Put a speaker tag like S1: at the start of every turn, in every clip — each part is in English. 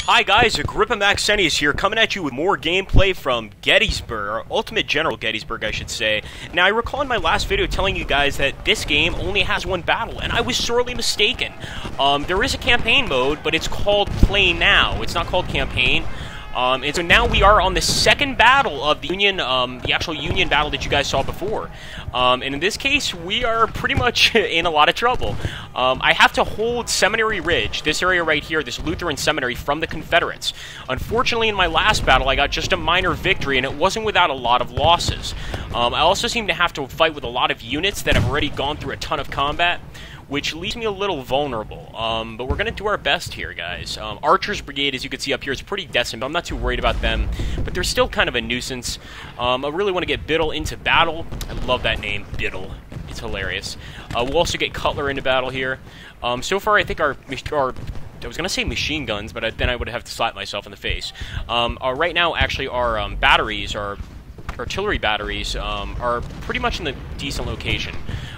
S1: Hi guys, Agrippa Maxenius here, coming at you with more gameplay from Gettysburg, or Ultimate General Gettysburg, I should say. Now, I recall in my last video telling you guys that this game only has one battle, and I was sorely mistaken. There is a campaign mode, but it's called Play Now. It's not called Campaign. And so now we are on the second battle of the Union, the actual Union battle that you guys saw before. And in this case, we are pretty much in a lot of trouble. I have to hold Seminary Ridge, this area right here, this Lutheran seminary, from the Confederates. Unfortunately, in my last battle, I got just a minor victory, and it wasn't without a lot of losses. I also seem to have to fight with a lot of units that have already gone through a ton of combat, which leaves me a little vulnerable. But we're going to do our best here, guys. Archer's Brigade, as you can see up here, is pretty decent. I'm not too worried about them, but they're still kind of a nuisance. I really want to get Biddle into battle. I love that name, Biddle. It's hilarious. We'll also get Cutler into battle here. So far, I think our I was going to say machine guns, but then I would have to slap myself in the face. Right now, actually, our batteries, our artillery batteries, are pretty much in the decent location.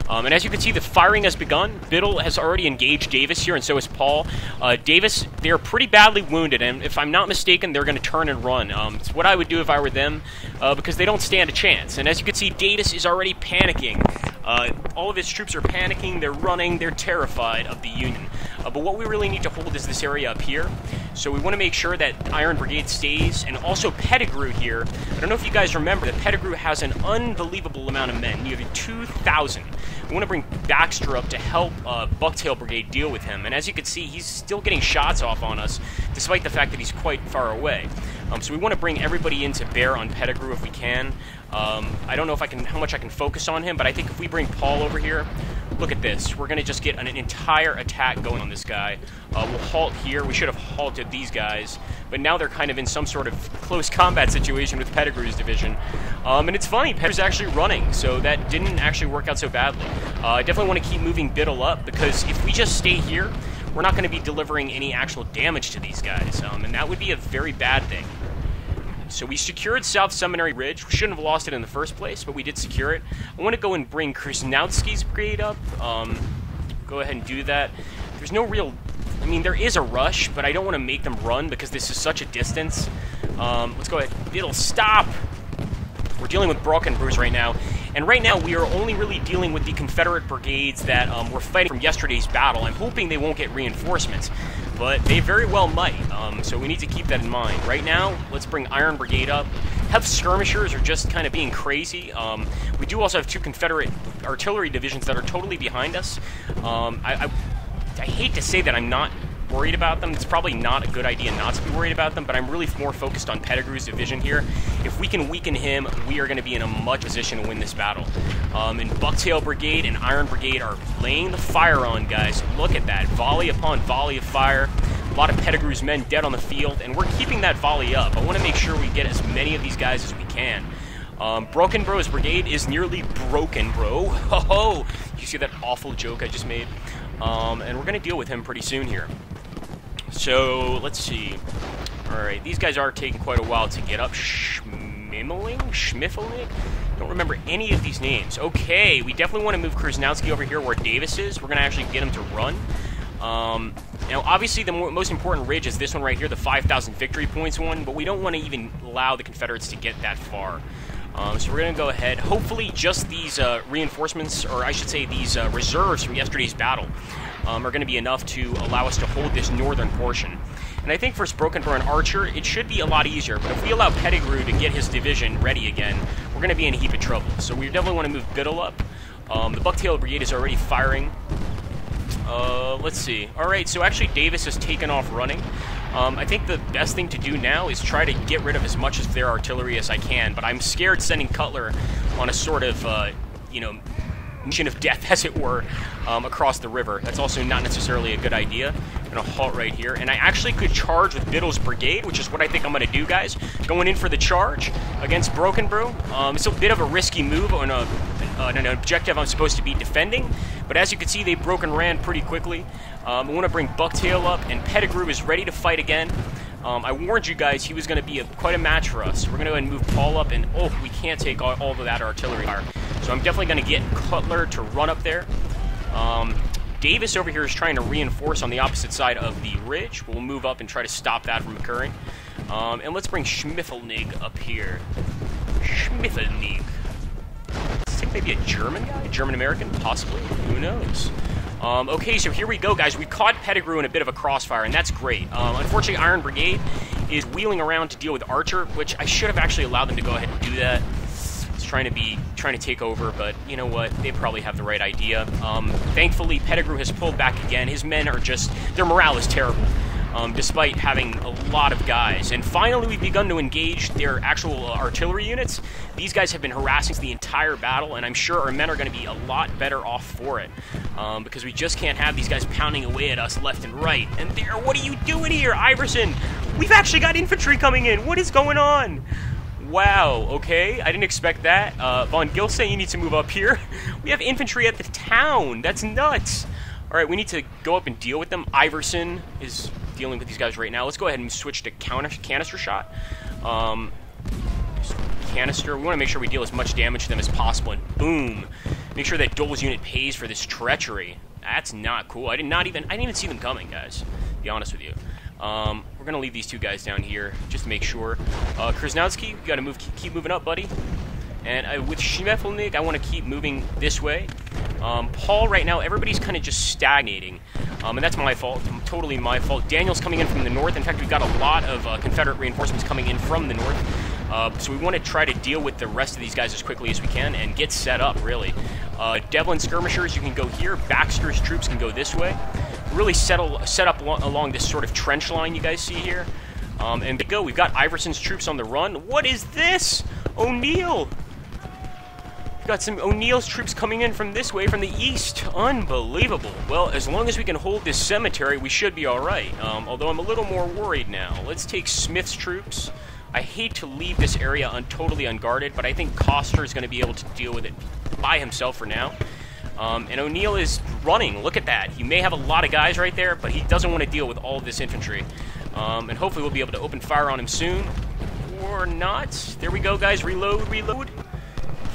S1: And as you can see, the firing has begun. Biddle has already engaged Davis here, and so has Paul. Davis, they're pretty badly wounded, and if I'm not mistaken, they're going to turn and run. It's what I would do if I were them, because they don't stand a chance. And as you can see, Davis is already panicking. All of his troops are panicking, they're running, they're terrified of the Union. But what we really need to hold is this area up here. So we want to make sure that Iron Brigade stays, and also Pettigrew here. I don't know if you guys remember that Pettigrew has an unbelievable amount of men, nearly 2,000. We want to bring Baxter up to help Bucktail Brigade deal with him. And as you can see, he's still getting shots off on us, despite the fact that he's quite far away. So we want to bring everybody in to bear on Pettigrew if we can. I don't know if how much I can focus on him, but I think if we bring Paul over here, look at this. We're going to just get an entire attack going on this guy. We'll halt here. We should have halted these guys, but now they're kind of in some sort of close combat situation with Pettigrew's division. And it's funny, Pettigrew's actually running, so that didn't actually work out so badly. I definitely want to keep moving Biddle up, because if we just stay here, we're not going to be delivering any actual damage to these guys, and that would be a very bad thing. So we secured South Seminary Ridge. We shouldn't have lost it in the first place, but we did secure it. I want to go and bring Krasnowski's brigade up. Go ahead and do that. There's no real... I mean, there is a rush, but I don't want to make them run because this is such a distance. Let's go ahead. It'll stop! We're dealing with Brockenbruce right now. And right now, we are only really dealing with the Confederate brigades that were fighting from yesterday's battle. I'm hoping they won't get reinforcements, but they very well might, so we need to keep that in mind. Right now, let's bring Iron Brigade up. Have skirmishers are just kind of being crazy. We do also have two Confederate artillery divisions that are totally behind us. I hate to say that I'm not worried about them. It's probably not a good idea not to be worried about them, but I'm really more focused on Pettigrew's division here. If we can weaken him, we are going to be in a much position to win this battle. And Bucktail Brigade and Iron Brigade are laying the fire on, guys. Look at that. Volley upon volley of fire. A lot of Pettigrew's men dead on the field, and we're keeping that volley up. I want to make sure we get as many of these guys as we can. Brokenbro's brigade is nearly broken, bro. Ho ho! You see that awful joke I just made? And we're going to deal with him pretty soon here. So, let's see. Alright, these guys are taking quite a while to get up. Schmiffeling? Don't remember any of these names. Okay, we definitely want to move Krasnowski over here where Davis is. We're going to actually get him to run. Now, obviously, the most important ridge is this one right here, the 5,000 victory points one, but we don't want to even allow the Confederates to get that far. So we're going to go ahead. Hopefully, just these reinforcements, or I should say these reserves from yesterday's battle, are going to be enough to allow us to hold this northern portion. And I think for Brokenborough and Archer, it should be a lot easier. But if we allow Pettigrew to get his division ready again, we're going to be in a heap of trouble. So we definitely want to move Biddle up. The Bucktail Brigade is already firing. Let's see. Alright, so actually Davis has taken off running. I think the best thing to do now is try to get rid of as much of their artillery as I can, but I'm scared sending Cutler on a sort of, mission of death, as it were, across the river. That's also not necessarily a good idea. I'm going to halt right here, and I actually could charge with Biddle's brigade, which is what I think I'm going to do, guys. Going in for the charge against Brokenbrough. It's a bit of a risky move on an objective I'm supposed to be defending, but as you can see, they broke and ran pretty quickly. I want to bring Bucktail up, and Pettigrew is ready to fight again. I warned you guys he was going to be quite a match for us. We're going to go ahead and move Paul up, and oh, we can't take all of that artillery fire. So I'm definitely going to get Cutler to run up there. Davis over here is trying to reinforce on the opposite side of the ridge. We'll move up and try to stop that from occurring. And let's bring Schmiffelnig up here. Schmiffelnig. Let's take maybe a German guy? German-American, possibly? Who knows? Okay, so here we go, guys. We caught Pettigrew in a bit of a crossfire, and that's great. Unfortunately, Iron Brigade is wheeling around to deal with Archer, which I should have actually allowed them to go ahead and do that. It's trying to take over, but you know what? They probably have the right idea. Thankfully, Pettigrew has pulled back again. His men are just, their morale is terrible, despite having a lot of guys. And finally, we've begun to engage their actual artillery units. These guys have been harassing the entire battle, and I'm sure our men are going to be a lot better off for it, because we just can't have these guys pounding away at us left and right. And there, what are you doing here, Iverson? We've actually got infantry coming in. What is going on? Wow, okay, I didn't expect that. Von Gilstein, you need to move up here. We have infantry at the town. That's nuts. All right, we need to go up and deal with them. Iverson is dealing with these guys right now. Let's go ahead and switch to canister shot. Canister, we want to make sure we deal as much damage to them as possible, and boom. Make sure that Dole's unit pays for this treachery. That's not cool. I didn't even see them coming, guys, to be honest with you. We're going to leave these two guys down here just to make sure. Krasnowski, you got to keep moving up, buddy. And with Schmeffelnig, I want to keep moving this way. Paul, right now, everybody's kind of just stagnating. And that's my fault. Totally my fault. Daniel's coming in from the north. In fact, we've got a lot of Confederate reinforcements coming in from the north. So we want to try to deal with the rest of these guys as quickly as we can and get set up, really. Devlin skirmishers, you can go here. Baxter's troops can go this way. Really set up along this sort of trench line you guys see here. And to go, we've got Iverson's troops on the run. What is this? O'Neill! We've got some O'Neill's troops coming in from this way, from the east. Unbelievable. Well, as long as we can hold this cemetery, we should be alright. Although I'm a little more worried now. Let's take Smith's troops. I hate to leave this area totally unguarded, but I think Coster is going to be able to deal with it by himself for now. And O'Neill is running. Look at that. He may have a lot of guys right there, but he doesn't want to deal with all of this infantry. And hopefully we'll be able to open fire on him soon. Or not. There we go, guys. Reload, reload.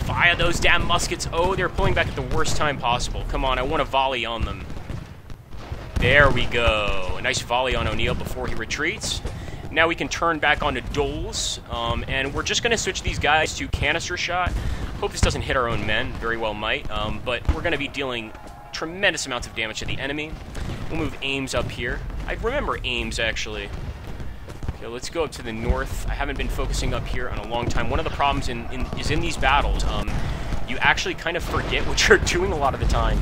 S1: Fire those damn muskets. Oh, they're pulling back at the worst time possible. Come on, I want a volley on them. There we go. A nice volley on O'Neill before he retreats. Now we can turn back onto Doles. And we're just going to switch these guys to canister shot. Hope this doesn't hit our own men. Very well might. But we're going to be dealing tremendous amounts of damage to the enemy. We'll move Ames up here. I remember Ames, actually. Okay, let's go up to the north. I haven't been focusing up here in a long time. One of the problems is in these battles, you actually kind of forget what you're doing a lot of the time.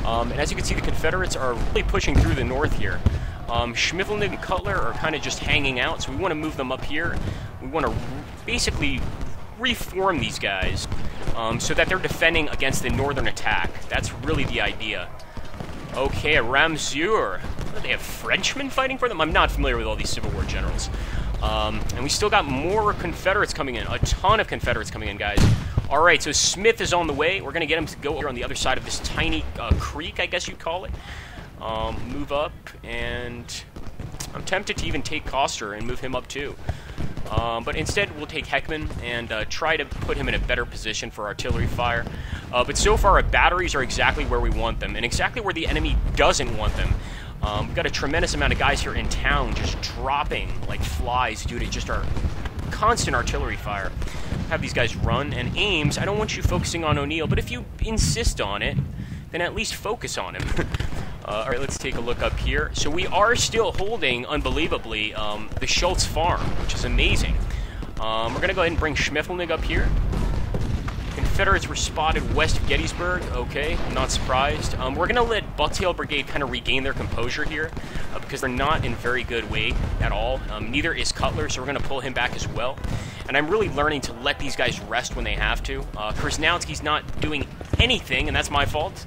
S1: And as you can see, the Confederates are really pushing through the north here. Schmiffelnig and Cutler are kind of just hanging out, so we want to move them up here. We want to basically reform these guys so that they're defending against the northern attack. That's really the idea. Okay, Ramseur. They have Frenchmen fighting for them? I'm not familiar with all these Civil War generals. And we still got more Confederates coming in. A ton of Confederates coming in, guys. Alright, so Smith is on the way. We're going to get him to go over on the other side of this tiny creek, I guess you'd call it. Move up, and I'm tempted to even take Coster and move him up too. But instead, we'll take Heckman and try to put him in a better position for artillery fire. But so far, our batteries are exactly where we want them, and exactly where the enemy doesn't want them. We've got a tremendous amount of guys here in town just dropping like flies due to just our constant artillery fire. Have these guys run, and Ames, I don't want you focusing on O'Neill, but if you insist on it, then at least focus on him. Alright, let's take a look up here. So we are still holding, unbelievably, the Schultz farm, which is amazing. We're going to go ahead and bring Schmeffelnig up here. Confederates were spotted west of Gettysburg. Okay, I'm not surprised. We're going to let Bucktail Brigade kind of regain their composure here because they're not in very good way at all. Neither is Cutler, so we're going to pull him back as well. And I'm really learning to let these guys rest when they have to. Krasnowski's not doing anything, and that's my fault.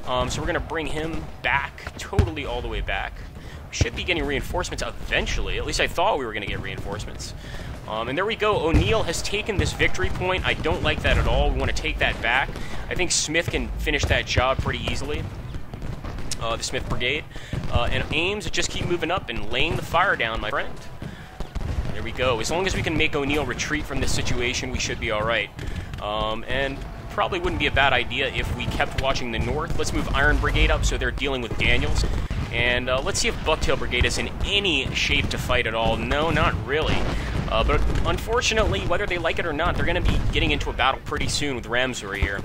S1: So we're going to bring him back, totally all the way back. We should be getting reinforcements eventually. At least I thought we were going to get reinforcements. And there we go. O'Neill has taken this victory point. I don't like that at all. We want to take that back. I think Smith can finish that job pretty easily. The Smith Brigade. And Ames, just keep moving up and laying the fire down, my friend. There we go. As long as we can make O'Neill retreat from this situation, we should be all right. And probably wouldn't be a bad idea if we kept watching the north. Let's move Iron Brigade up so they're dealing with Daniels. And let's see if Bucktail Brigade is in any shape to fight at all. No, not really. But unfortunately, whether they like it or not, they're going to be getting into a battle pretty soon with Ramsor here.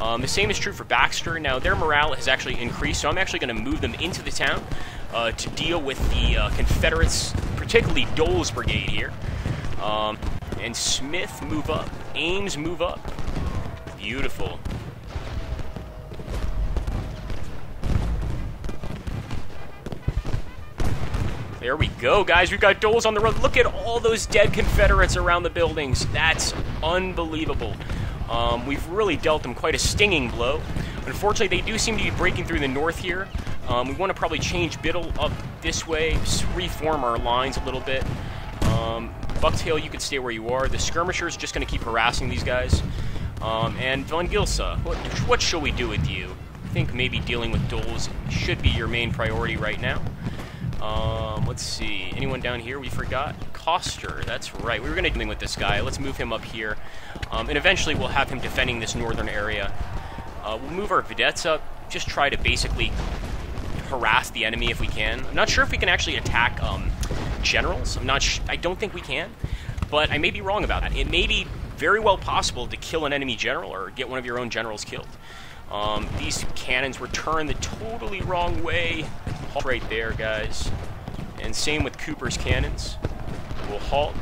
S1: The same is true for Baxter. Now, their morale has actually increased, so I'm actually going to move them into the town to deal with the Confederates, particularly Dole's Brigade here. And Smith, move up. Ames, move up. Beautiful. There we go, guys. We've got Doles on the road. Look at all those dead Confederates around the buildings. That's unbelievable. We've really dealt them quite a stinging blow. Unfortunately, they do seem to be breaking through the north here. We want to probably change Biddle up this way, reform our lines a little bit. Bucktail, you could stay where you are. The Skirmisher's just going to keep harassing these guys. And Von Gilsa, what shall we do with you? I think maybe dealing with Doles should be your main priority right now. Let's see. Anyone down here we forgot? Coster, that's right. We were going to deal with this guy. Let's move him up here. And eventually we'll have him defending this northern area. We'll move our vedettes up. Just try to basically harass the enemy if we can. I'm not sure if we can actually attack generals. I don't think we can. But I may be wrong about that. It may be very well possible to kill an enemy general or get one of your own generals killed. These cannons were turned the totally wrong way. Halt right there, guys. And same with Cooper's cannons. We'll halt.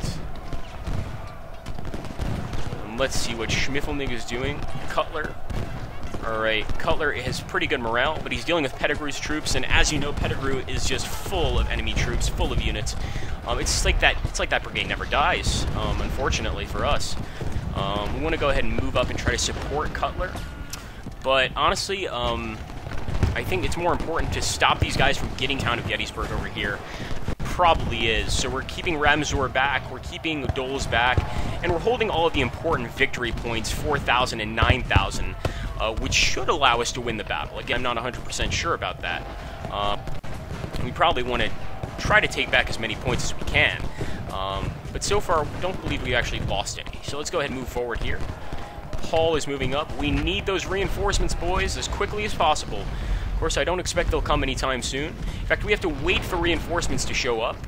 S1: And let's see what Schmiffelnig is doing. Cutler. Alright, Cutler has pretty good morale, but he's dealing with Pettigrew's troops, and as you know, Pettigrew is just full of enemy troops, full of units. It's like that brigade never dies, unfortunately for us. We want to go ahead and move up and try to support Cutler. But honestly, I think it's more important to stop these guys from getting town of Gettysburg over here. Probably is. So we're keeping Ramsor back, we're keeping Doles back, and we're holding all of the important victory points, 4,000 and 9,000, which should allow us to win the battle. Again, I'm not 100% sure about that. We probably want to try to take back as many points as we can. But so far, we don't believe we actually lost any. So let's go ahead and move forward here. Hall is moving up. We need those reinforcements, boys, as quickly as possible. Of course, I don't expect they'll come anytime soon. In fact, we have to wait for reinforcements to show up,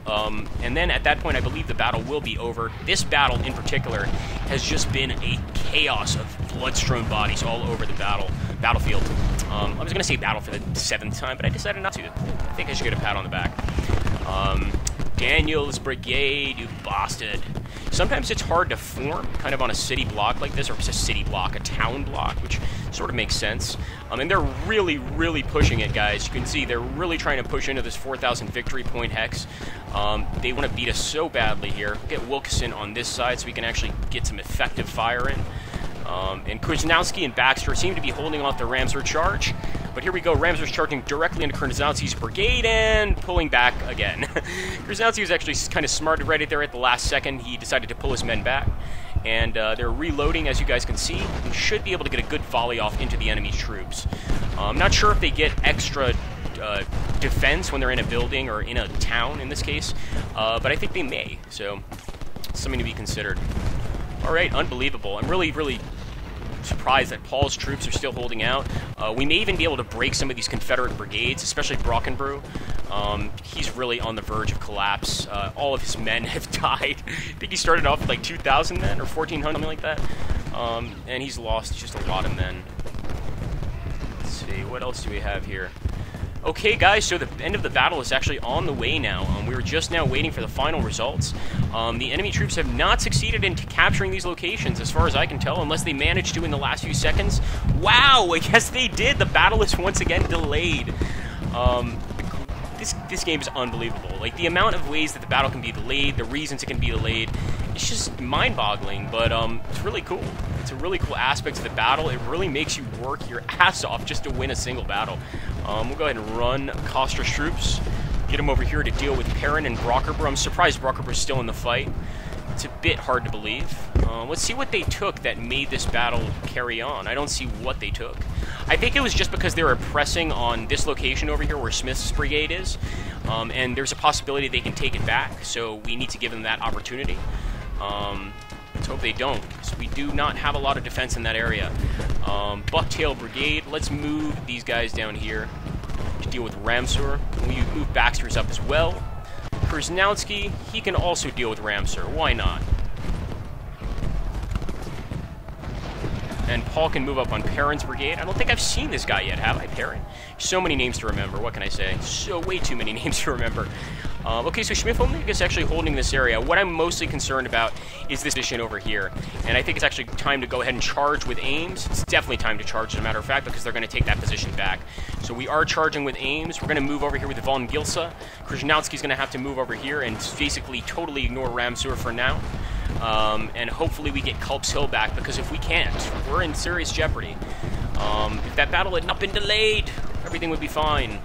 S1: and then at that point, I believe the battle will be over. This battle, in particular, has just been a chaos of blood-strewn bodies all over the battlefield. I was going to say battle for the 7th time, but I decided not to. I think I should get a pat on the back. Daniels Brigade, you bastard. Sometimes it's hard to form kind of on a city block like this, or it's a city block, a town block, which sort of makes sense. And they're really, really pushing it, guys. You can see they're really trying to push into this 4,000 victory point hex. They want to beat us so badly here. Get Wilkeson on this side so we can actually get some effective fire in. And Kuznowski and Baxter seem to be holding off the Ramsor charge. But here we go, Ramsor's charging directly into Kuznowski's brigade and pulling back again. Kuznowski was actually kind of smart right there at the last second. He decided to pull his men back. And they're reloading, as you guys can see, and should be able to get a good volley off into the enemy's troops. I'm not sure if they get extra defense when they're in a building or in a town, in this case, but I think they may, so something to be considered. Alright, unbelievable. I'm really, really surprised that Paul's troops are still holding out. We may even be able to break some of these Confederate brigades, especially Brockenbrew. He's really on the verge of collapse. All of his men have died. I think he started off with like 2,000 men or 1,400, something like that. And he's lost just a lot of men. Let's see, what else do we have here? Okay, guys, so the end of the battle is actually on the way now. We were just now waiting for the final results. The enemy troops have not succeeded in capturing these locations, as far as I can tell, unless they managed to in the last few seconds. Wow, I guess they did. The battle is once again delayed. This game is unbelievable. Like, the amount of ways that the battle can be delayed, the reasons it can be delayed, it's just mind-boggling, but it's really cool. It's a really cool aspect of the battle. It really makes you work your ass off just to win a single battle. We'll go ahead and run Coster's troops, get him over here to deal with Perrin and Brockenbrew. I'm surprised Brockenbrew's still in the fight. It's a bit hard to believe. Let's see what they took that made this battle carry on. I don't see what they took. I think it was just because they were pressing on this location over here where Smith's brigade is, and there's a possibility they can take it back, so we need to give them that opportunity. Let's hope they don't, because we do not have a lot of defense in that area. Bucktail Brigade, let's move these guys down here to deal with Ramsur. We move Baxter's up as well. Krasnowski, he can also deal with Ramsur. Why not? And Paul can move up on Perrin's Brigade. I don't think I've seen this guy yet, have I, Perrin? So many names to remember. What can I say? So way too many names to remember. Okay, so Schmidt-Fulmig is actually holding this area. What I'm mostly concerned about is this position over here. And I think it's actually time to go ahead and charge with Ames. It's definitely time to charge, as a matter of fact, because they're going to take that position back. So we are charging with Ames. We're going to move over here with Von Gilsa. Krasnowski's going to have to move over here and basically totally ignore Ramsur for now. And hopefully we get Culp's Hill back, because if we can't, we're in serious jeopardy. If that battle had not been delayed, everything would be fine.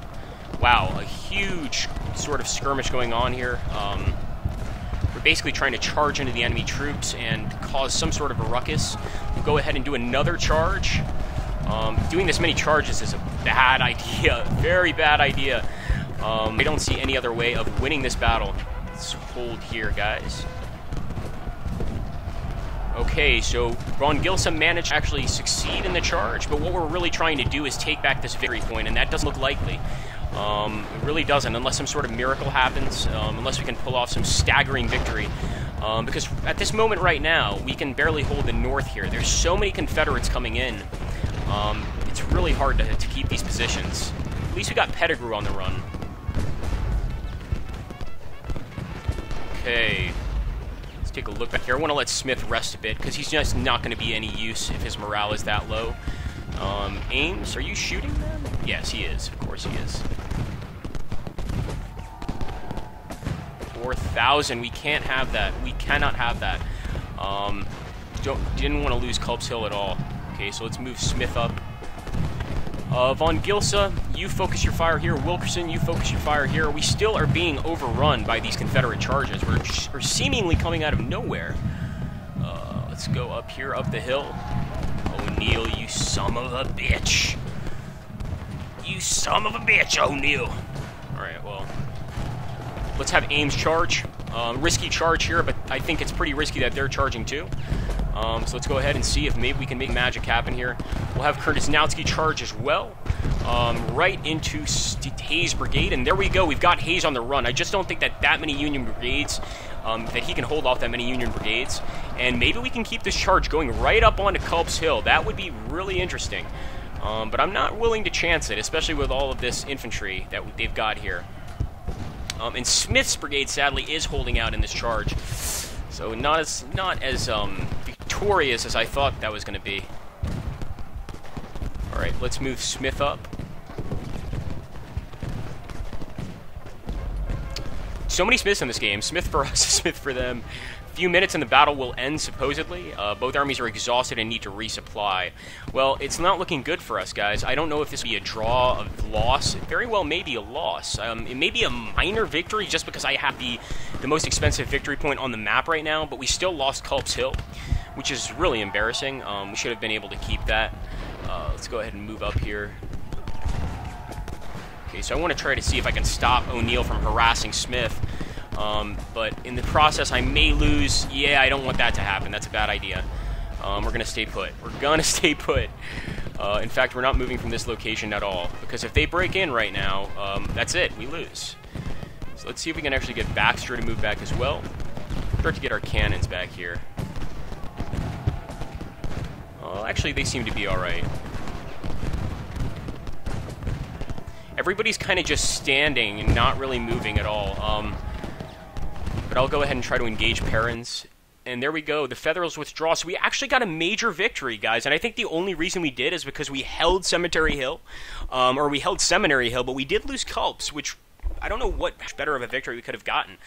S1: Wow, a huge sort of skirmish going on here. We're basically trying to charge into the enemy troops and cause some sort of a ruckus. We'll go ahead and do another charge. Doing this many charges is a bad idea, very bad idea. I don't see any other way of winning this battle. Let's hold here, guys. Okay, so Von Gilsa managed to actually succeed in the charge, but what we're really trying to do is take back this victory point, and that doesn't look likely. It really doesn't, unless some sort of miracle happens, unless we can pull off some staggering victory. Because at this moment right now, we can barely hold the north here. There's so many Confederates coming in. It's really hard to keep these positions. At least we got Pettigrew on the run. Okay. Take a look back here. I want to let Smith rest a bit, because he's just not going to be any use if his morale is that low. Ames, are you shooting them? Yes, he is. Of course he is. 4,000. We can't have that. We cannot have that. Didn't want to lose Culp's Hill at all. Okay, so let's move Smith up. Von Gilsa, you focus your fire here. Wilkerson, you focus your fire here. We still are being overrun by these Confederate charges. We're seemingly coming out of nowhere. Let's go up here, up the hill. O'Neill, you son of a bitch. You son of a bitch, O'Neill. Alright, well, let's have Ames charge. Risky charge here, but I think it's pretty risky that they're charging too. So let's go ahead and see if maybe we can make magic happen here. We'll have Krasnowski charge as well, right into Hayes' brigade, and there we go. We've got Hayes on the run. I just don't think that many Union brigades, that he can hold off that many Union brigades, and maybe we can keep this charge going right up onto Culp's Hill. That would be really interesting, but I'm not willing to chance it, especially with all of this infantry that they've got here. And Smith's brigade, sadly, is holding out in this charge. So not as victorious as I thought that was going to be. All right, let's move Smith up. So many Smiths in this game. Smith for us, Smith for them. A few minutes and the battle will end, supposedly. Both armies are exhausted and need to resupply. Well, it's not looking good for us, guys. I don't know if this will be a draw, a loss. It very well may be a loss. It may be a minor victory just because I have the most expensive victory point on the map right now, but we still lost Culp's Hill, which is really embarrassing. We should have been able to keep that. Let's go ahead and move up here. Okay, so I want to try to see if I can stop O'Neill from harassing Smith. But in the process, I may lose. Yeah, I don't want that to happen. That's a bad idea. We're going to stay put. We're going to stay put. In fact, we're not moving from this location at all, because if they break in right now, that's it. We lose. So let's see if we can actually get Baxter to move back as well. Start to get our cannons back here. Actually, they seem to be all right. Everybody's kind of just standing and not really moving at all. But I'll go ahead and try to engage Perrin's. And there we go. The Federals withdraw. So we actually got a major victory, guys. And I think the only reason we did is because we held Cemetery Hill. Or we held Seminary Hill, but we did lose Culp's, which I don't know what better of a victory we could have gotten.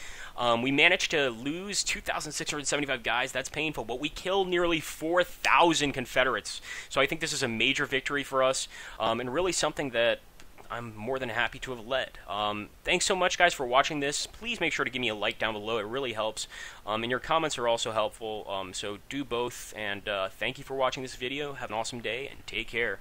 S1: We managed to lose 2,675 guys. That's painful. But we killed nearly 4,000 Confederates. So I think this is a major victory for us. And really something that I'm more than happy to have led. Thanks so much, guys, for watching this. Please make sure to give me a like down below. It really helps. And your comments are also helpful. So do both. And thank you for watching this video. Have an awesome day, and take care.